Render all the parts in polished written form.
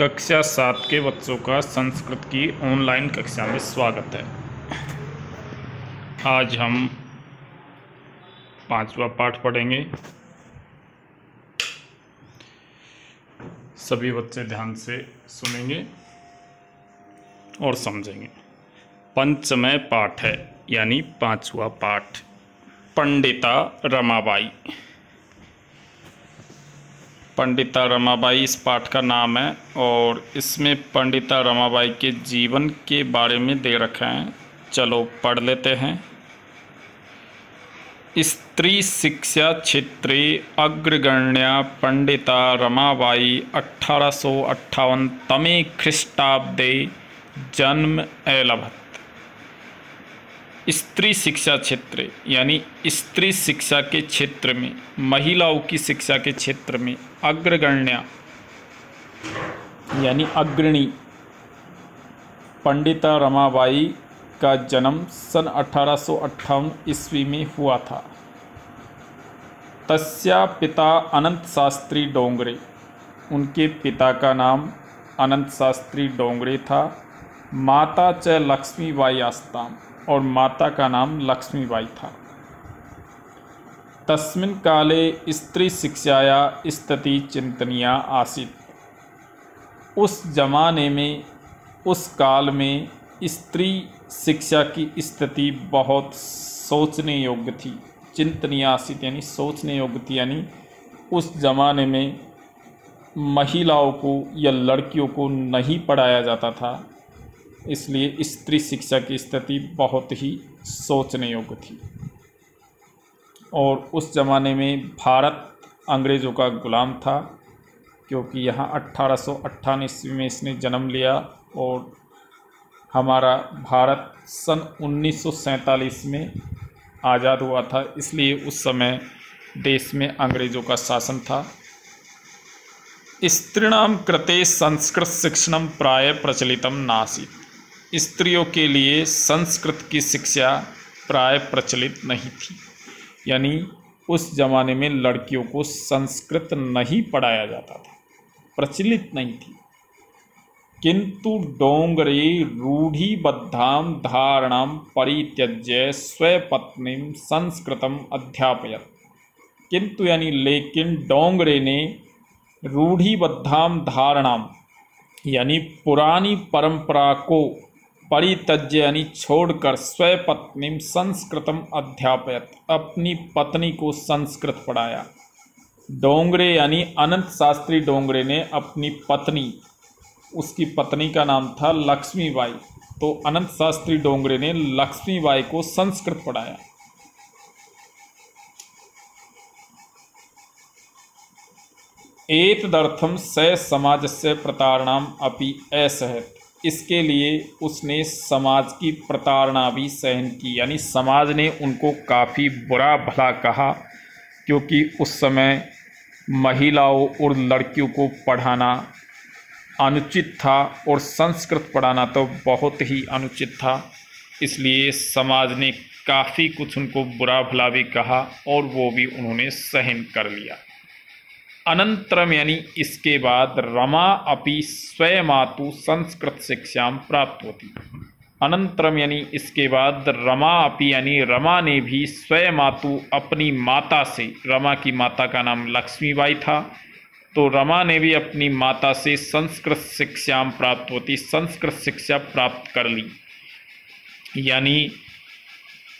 कक्षा 7 के बच्चों का संस्कृत की ऑनलाइन कक्षा में स्वागत है। आज हम 5वां पाठ पढ़ेंगे। सभी बच्चे ध्यान से सुनेंगे और समझेंगे। पंचमय पाठ है यानी 5वां पाठ। पंडिता रमाबाई। पंडिता रमाबाई इस पाठ का नाम है और इसमें पंडिता रमाबाई के जीवन के बारे में दे रखा है। चलो पढ़ लेते हैं। स्त्री शिक्षा क्षेत्रे अग्रगण्या पंडिता रमाबाई 1858 तमे ख्रीष्टाब्दे जन्म अलभत। स्त्री शिक्षा क्षेत्र यानी स्त्री शिक्षा के क्षेत्र में, महिलाओं की शिक्षा के क्षेत्र में अग्रगण्या यानी अग्रणी पंडिता रमाबाई का जन्म सन 1858 ईस्वी में हुआ था। तस्या पिता अनंत शास्त्री डोंगरे, उनके पिता का नाम अनंत शास्त्री डोंगरे था। माता च लक्ष्मीबाई आस्ताम, और माता का नाम लक्ष्मीबाई था। तस्मिन् काले स्त्री शिक्षाया स्थिति चिंतनीया आसीत्। उस जमाने में, उस काल में स्त्री शिक्षा की स्थिति बहुत सोचने योग्य थी। चिंतनीय आसीत् यानी सोचने योग्य थी, यानी उस जमाने में महिलाओं को या लड़कियों को नहीं पढ़ाया जाता था, इसलिए स्त्री शिक्षा की स्थिति बहुत ही सोचने योग्य थी। और उस ज़माने में भारत अंग्रेज़ों का गुलाम था, क्योंकि यहाँ 1858 ईस्वी में इसने जन्म लिया और हमारा भारत सन 1947 में आज़ाद हुआ था, इसलिए उस समय देश में अंग्रेज़ों का शासन था। स्त्रीणां कृते संस्कृत शिक्षणं प्राय प्रचलितम नासीत्। स्त्रियों के लिए संस्कृत की शिक्षा प्राय प्रचलित नहीं थी, यानी उस ज़माने में लड़कियों को संस्कृत नहीं पढ़ाया जाता था, प्रचलित नहीं थी। किंतु डोंगरे रूढ़िबद्धां धारणां परित्यज्य स्वपत्नीं संस्कृतम अध्यापयत्। किंतु यानी लेकिन डोंगरे ने रूढ़िबद्धां धारणां यानी पुरानी परंपरा को परित्यज्य यानी छोड़कर स्वपत्नीं संस्कृतम अध्यापयत्, अपनी पत्नी को संस्कृत पढ़ाया। डोंगरे यानी अनंत शास्त्री डोंगरे ने अपनी पत्नी, उसकी पत्नी का नाम था लक्ष्मीबाई, तो अनंत शास्त्री डोंगरे ने लक्ष्मीबाई को संस्कृत पढ़ाया। एतदर्थं स समाजस्य प्रताड़नाम् अपि असहत। इसके लिए उसने समाज की प्रताड़ना भी सहन की, यानी समाज ने उनको काफ़ी बुरा भला कहा, क्योंकि उस समय महिलाओं और लड़कियों को पढ़ाना अनुचित था और संस्कृत पढ़ाना तो बहुत ही अनुचित था। इसलिए समाज ने काफ़ी कुछ उनको बुरा भला भी कहा और वो भी उन्होंने सहन कर लिया। अनंतरम यानी इसके बाद रमा अपि स्वयमातु संस्कृत शिक्षा प्राप्त होती। अनंतरम यानी इसके बाद रमा अपि यानी रमा ने भी स्वयमातु अपनी माता से, रमा की माता का नाम लक्ष्मीबाई था, तो रमा ने भी अपनी माता से संस्कृत शिक्षा प्राप्त होती, संस्कृत शिक्षा प्राप्त कर ली। यानी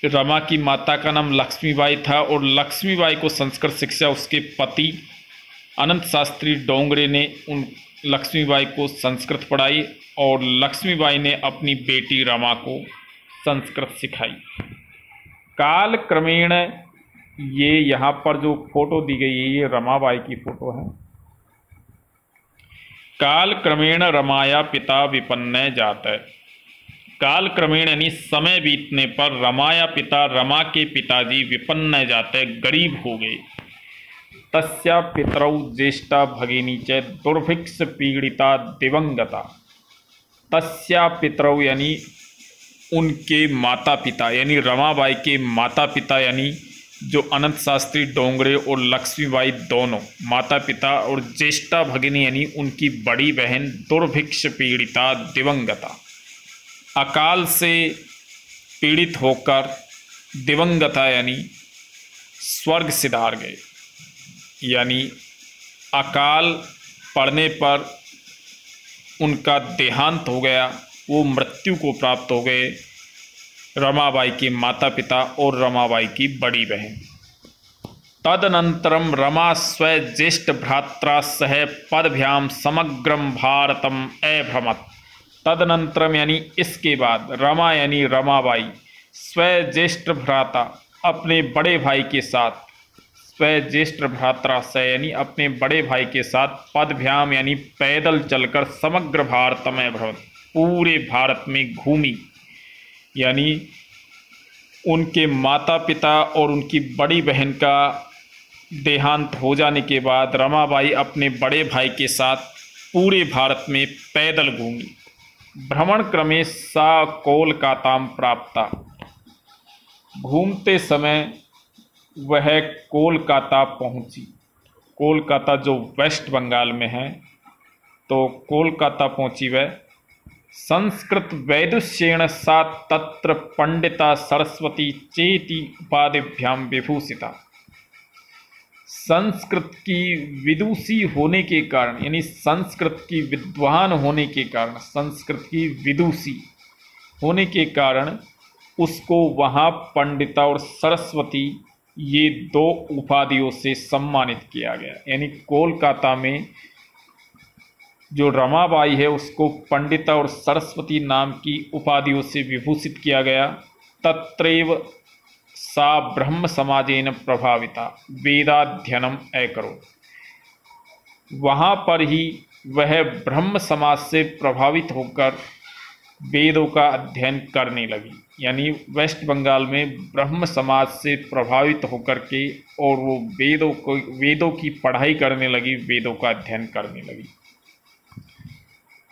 रमा की माता का नाम लक्ष्मीबाई था और लक्ष्मीबाई को संस्कृत शिक्षा उसके पति अनंत शास्त्री डोंगरे ने उन लक्ष्मीबाई को संस्कृत पढ़ाई और लक्ष्मीबाई ने अपनी बेटी रमा को संस्कृत सिखाई। काल क्रमेण, ये यहाँ पर जो फोटो दी गई है ये रमाबाई की फोटो है। काल क्रमेण रमाया पिता विपन्न जात है। काल क्रमेण यानी समय बीतने पर रमाया पिता, रमा के पिताजी विपन्न जाते, गरीब हो गए। तस्या पितरौ ज्येष्ठा भगिनी च दुर्भिक्ष पीड़िता दिवंगता। तस्या पितरौ यानी उनके माता पिता, यानी रमाबाई के माता पिता यानी जो अनंत शास्त्री डोंगरे और लक्ष्मीबाई दोनों माता पिता और ज्येष्ठा भगिनी यानी उनकी बड़ी बहन दुर्भिक्ष पीड़िता दिवंगता अकाल से पीड़ित होकर दिवंगता यानी स्वर्ग सिधार गए, यानी अकाल पड़ने पर उनका देहांत हो गया, वो मृत्यु को प्राप्त हो गए रमाबाई के माता पिता और रमाबाई की बड़ी बहन। तदनंतरम रमा स्व ज्येष्ठ भ्रात्रा सह पदभ्याम समग्रम भारतम अभ्रमत। तदनंतरम यानी इसके बाद, रमा यानी रमाबाई स्व ज्येष्ठ भ्राता अपने बड़े भाई के साथ, स्व ज्येष्ठ भ्रात्रा सह यानी अपने बड़े भाई के साथ पदभ्याम यानी पैदल चलकर समग्र भारतम अभ्रमत पूरे भारत में घूमी, यानी उनके माता पिता और उनकी बड़ी बहन का देहांत हो जाने के बाद रमाबाई अपने बड़े भाई के साथ पूरे भारत में पैदल घूमी। भ्रमण क्रमे सा कोलकाताम प्राप्ता। घूमते समय वह कोलकाता पहुंची। कोलकाता जो वेस्ट बंगाल में है, तो कोलकाता पहुंची वह। संस्कृत वैदुष्येण सा तत्र पंडिता सरस्वती चेति उपाधिभ्याम विभूषिता। संस्कृत की विदुषी होने के कारण, यानी संस्कृत की विद्वान होने के कारण, संस्कृत की विदुषी होने के कारण उसको वहाँ पंडिता और सरस्वती ये दो उपाधियों से सम्मानित किया गया। यानी कोलकाता में जो रमाबाई है उसको पंडिता और सरस्वती नाम की उपाधियों से विभूषित किया गया। तत्रैव सा ब्रह्म समाजेन प्रभाविता वेदाध्ययनम अकरोत्। वहाँ पर ही वह ब्रह्म समाज से प्रभावित होकर वेदों का अध्ययन करने लगी। यानी वेस्ट बंगाल में ब्रह्म समाज से प्रभावित होकर के और वो वेदों की पढ़ाई करने लगी, वेदों का अध्ययन करने लगी।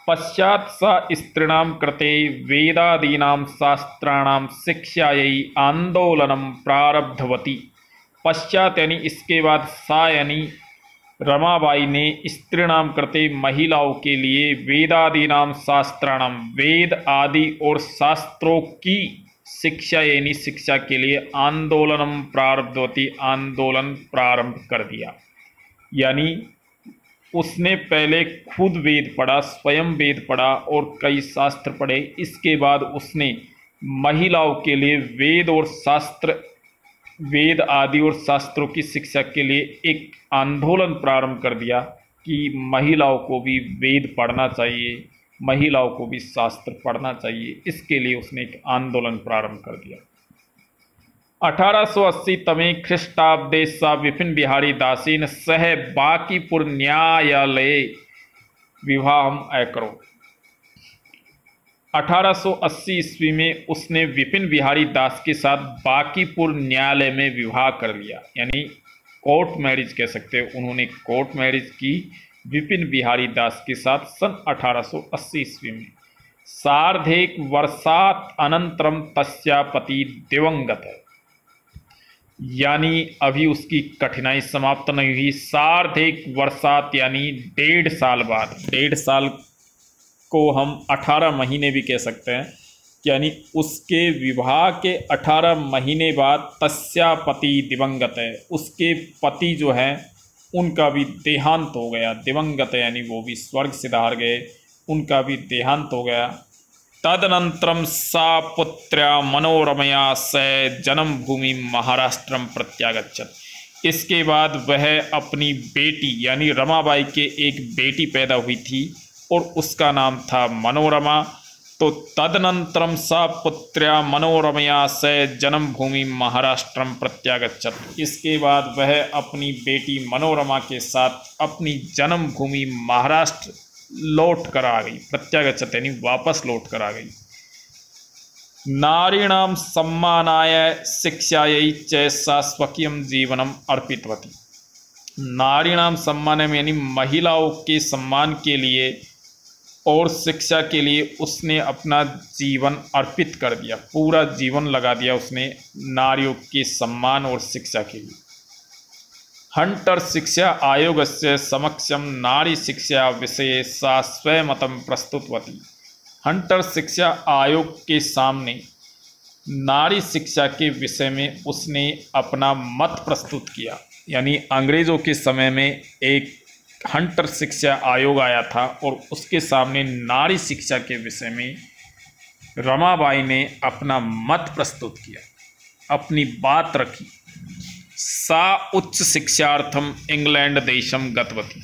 पश्चात सा स्त्रीणाम कृते वेदादीनां शास्त्राणां शिक्षायै आंदोलनम प्रारब्धवती। पश्चात यानी इसके बाद, सा यानी रमाबाई ने स्त्रीणाम कृते महिलाओं के लिए वेदादीनां शास्त्राणाम वेद आदि और शास्त्रों की शिक्षा यानी शिक्षा के लिए आंदोलनम प्रारब्धवती आंदोलन प्रारंभ कर दिया। यानी उसने पहले खुद वेद पढ़ा, स्वयं वेद पढ़ा और कई शास्त्र पढ़े। इसके बाद उसने महिलाओं के लिए वेद आदि और शास्त्रों की शिक्षा के लिए एक आंदोलन प्रारंभ कर दिया कि महिलाओं को भी वेद पढ़ना चाहिए, महिलाओं को भी शास्त्र पढ़ना चाहिए। इसके लिए उसने एक आंदोलन प्रारंभ कर दिया। 1880 तमे ख्रीष्टाब्दे सा विपिन बिहारी दासेन सह बांकीपुर न्यायालये विवाहम अकरोत्। 1880 ईस्वी में उसने विपिन बिहारी दास के साथ बांकीपुर न्यायालय में विवाह कर लिया, यानी कोर्ट मैरिज कह सकते हैं। उन्होंने कोर्ट मैरिज की विपिन बिहारी दास के साथ सन 1880 ईस्वी में। सार्धेक वर्षात अनंतरम तस्या पति दिवंगत है, यानी अभी उसकी कठिनाई समाप्त नहीं हुई। सार्धेक वर्षात यानी 1.5 साल बाद, 1.5 साल को हम 18 महीने भी कह सकते हैं, यानी उसके विवाह के 18 महीने बाद तस्या पति दिवंगत है, उसके पति जो हैं उनका भी देहांत हो गया। दिवंगत है यानी वो भी स्वर्ग सिधार गए, उनका भी देहांत हो गया। तदनंतरम सा पुत्र्या मनोरमया सह जन्मभूमि महाराष्ट्रम प्रत्यागच्छत। इसके बाद वह अपनी बेटी यानी रमाबाई के एक बेटी पैदा हुई थी और उसका नाम था मनोरमा। तो तदनंतरम सा पुत्र्या मनोरमया सह जन्मभूमि महाराष्ट्रम प्रत्यागच्छत। इसके बाद वह अपनी बेटी मनोरमा के साथ अपनी जन्मभूमि महाराष्ट्र लौट कर आ गई। प्रत्यागच्छत यानी वापस लौट कर आ गई। नारीणाम सम्मानाय शिक्षायै च सा स्वकीयं जीवनम अर्पितवती। नारीणाम सम्मान यानी महिलाओं के सम्मान के लिए और शिक्षा के लिए उसने अपना जीवन अर्पित कर दिया, पूरा जीवन लगा दिया उसने नारियों के सम्मान और शिक्षा के लिए। हंटर शिक्षा आयोगस्य समक्षम नारी शिक्षा विषये सा स्वमतं प्रस्तुतवती। हंटर शिक्षा आयोग के सामने नारी शिक्षा के विषय में उसने अपना मत प्रस्तुत किया। यानी अंग्रेज़ों के समय में एक हंटर शिक्षा आयोग आया था और उसके सामने नारी शिक्षा के विषय में रमाबाई ने अपना मत प्रस्तुत किया, अपनी बात रखी। सा उच्च शिक्षार्थम इंग्लैंड देशम गतवती।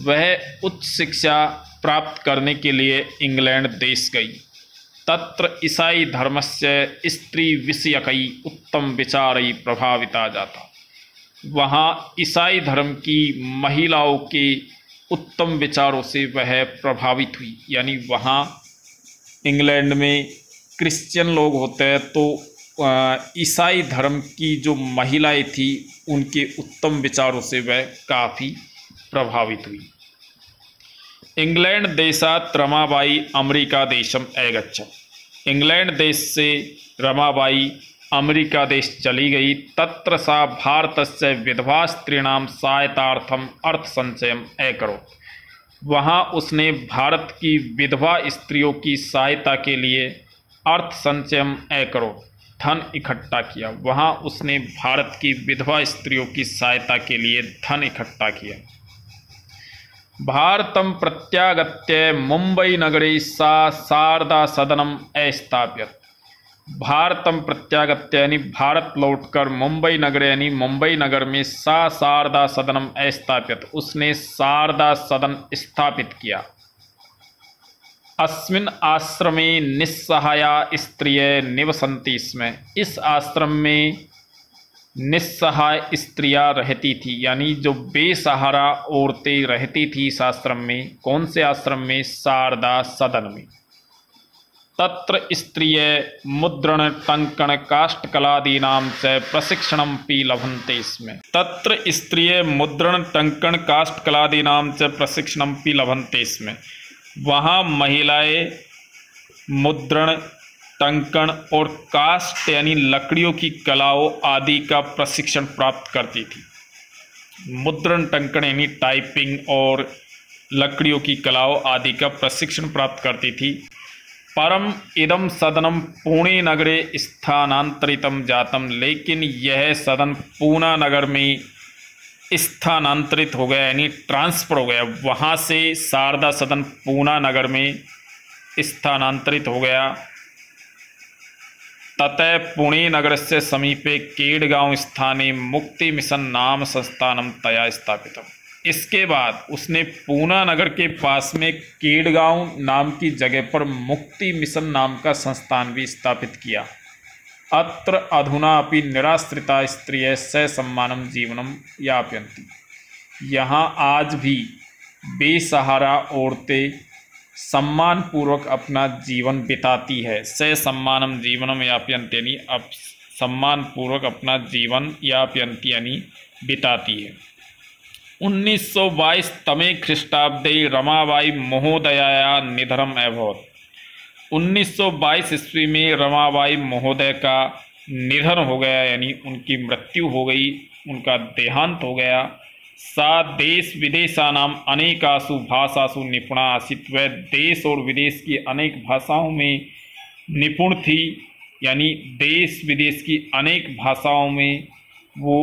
वह उच्च शिक्षा प्राप्त करने के लिए इंग्लैंड देश गई। तत्र ईसाई धर्मस्य स्त्री विषयकई उत्तम विचारई प्रभाविता जाता। वहाँ ईसाई धर्म की महिलाओं के उत्तम विचारों से वह प्रभावित हुई। यानी वहाँ इंग्लैंड में क्रिश्चियन लोग होते हैं, तो ईसाई धर्म की जो महिलाएं थी उनके उत्तम विचारों से वह काफ़ी प्रभावित हुई। इंग्लैंड देशात रमाबाई अमेरिका देशम अगच्छत्। इंग्लैंड देश से रमाबाई अमेरिका देश चली गई। तत्र सा भारतस्य विधवा स्त्रीणाम सहायतार्थम अर्थ संचयम अकरोत्। वहाँ उसने भारत की विधवा स्त्रियों की सहायता के लिए अर्थ संचयम अकरोत्, धन इकट्ठा किया। वहाँ उसने भारत की विधवा स्त्रियों की सहायता के लिए धन इकट्ठा किया। भारतम प्रत्यागत्य मुंबई नगरे सा शारदा सदनम अस्थाप्यत। भारतम प्रत्यागत्य यानी भारत लौटकर मुंबई नगर यानी मुंबई नगर में सा शारदा सदनम अस्थाप्यत, उसने शारदा सदन स्थापित किया। अस्मिन् आश्रमे निस्सहाया स्त्रियः निवसन्ति स्म। इस आश्रम में निस्सहाय स्त्रियां रहती थी, यानी जो बेसहारा औरतें रहती थी इस आश्रम में। कौन से आश्रम में? शारदा सदन में। तत्र स्त्रियः मुद्रण टंकण काष्ठकलादीनां च प्रशिक्षणमपि लभन्ते स्म। तत्र स्त्रियः मुद्रण टंकण काष्ठकलादीनां च प्रशिक्षणमपि लभन्ते स्म। वहाँ महिलाएं मुद्रण, टंकण और काष्ठ यानी लकड़ियों की कलाओं आदि का प्रशिक्षण प्राप्त करती थी। मुद्रण टंकण यानी टाइपिंग और लकड़ियों की कलाओं आदि का प्रशिक्षण प्राप्त करती थी। परम इदम सदनम पुणे नगरे स्थानांतरितम जातम। लेकिन यह सदन पूना नगर में स्थानांतरित हो गया, यानी ट्रांसफ़र हो गया। वहाँ से शारदा सदन पूना नगर में स्थानांतरित हो गया। ततः पुणे नगर से समीपे केडगांव स्थाने मुक्ति मिशन नाम संस्थानम तया स्थापितम। इसके बाद उसने पूना नगर के पास में केडगांव नाम की जगह पर मुक्ति मिशन नाम का संस्थान भी स्थापित किया। अत्र अधुना अपि निराश्रिता स्त्रियः ससम्मानं जीवनं यापयन्ति। यहाँ आज भी बेसहारा औरतें सम्मानपूर्वक अपना जीवन बिताती है। ससम्मानं जीवनं यापयन्ति यानी अब सम्मानपूर्वक अपना जीवन यापयन्ति यानी बिताती है। 1922 तमे ख्रीष्टाब्दे रमाबाई महोदयाया निधनम अभवत्। 1922 ईस्वी में रमाबाई महोदय का निधन हो गया, यानी उनकी मृत्यु हो गई, उनका देहांत हो गया। सा देश विदेशानाम अनेकासु भाषासु निपुणा आसीत्। वह देश और विदेश की अनेक भाषाओं में निपुण थी, यानी देश विदेश की अनेक भाषाओं में वो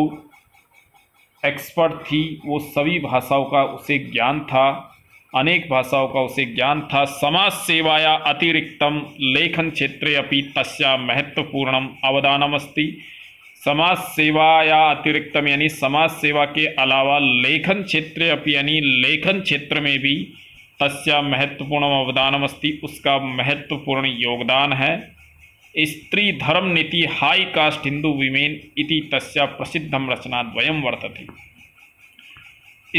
एक्सपर्ट थी। वो सभी भाषाओं का उसे ज्ञान था, अनेक भाषाओं का उसे ज्ञान था। समाज सेवाया अतिरिक्तम लेखन क्षेत्रे अपि तस्या महत्वपूर्णम अवदानमस्ति। समाज सेवाया अतिरिक्तम यानी समाज सेवा के अलावा लेखन क्षेत्रे अपि यानी लेखन क्षेत्र में भी तस्या महत्वपूर्णम अवदानमस्ति, उसका महत्वपूर्ण योगदान है। स्त्री धर्म नीति हाई कास्ट हिंदू विमेन इति तस्या प्रसिद्धम रचनाद्वयम वर्तते।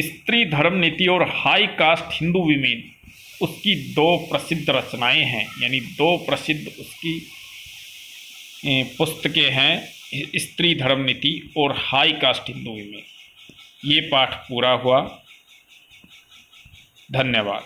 स्त्री धर्म नीति और हाई कास्ट हिंदू विमेन उसकी दो प्रसिद्ध रचनाएं हैं, यानी दो प्रसिद्ध उसकी पुस्तकें हैं, स्त्री धर्म नीति और हाई कास्ट हिंदू विमेन। ये पाठ पूरा हुआ। धन्यवाद।